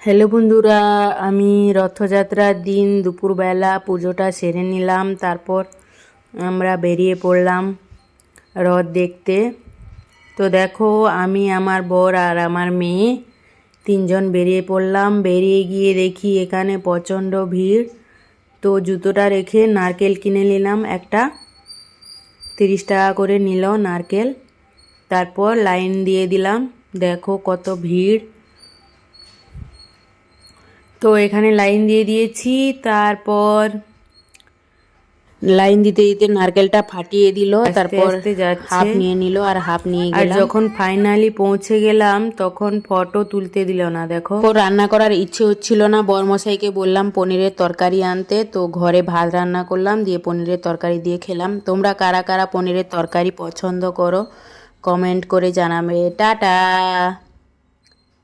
Hello বন্ধুরা, আমি রথযাত্রার দিন দুপুরবেলা পুজোটা সেরে নিলাম। তারপর আমরা বেরিয়ে পড়লাম রথ দেখতে। তো দেখো, আমি, আমার বর আর আমার মেয়ে তিনজন বেরিয়ে পড়লাম। বেরিয়ে গিয়ে দেখি এখানে প্রচণ্ড ভিড়। তো জুতোটা রেখে নারকেল কিনে নিলাম একটা, 30 টাকা করে নিল নারকেল। তারপর লাইন দিয়ে দিলাম। দেখো কত ভিড়। তো এখানে লাইন দিয়ে দিয়েছি। তারপর লাইন দিতে দিতে নারকেলটা ফাটিয়ে দিল। তারপর আস্তে যাচ্ছে। হাফ নিয়ে নিল আর হাফ নিয়ে আর গেলাম। যখন ফাইনালি পৌঁছে গেলাম তখন ফটো তুলতে দিল না। দেখো, তো রান্না করার ইচ্ছে হচ্ছিল না। বরমশাইকে বললাম পনিরের তরকারি আনতে, তো ঘরে ভাত রান্না করলাম, দিয়ে পনিরের তরকারি দিয়ে খেলাম। তোমরা কারা কারা পনিরের তরকারি পছন্দ করো কমেন্ট করে জানাবে। টাটা।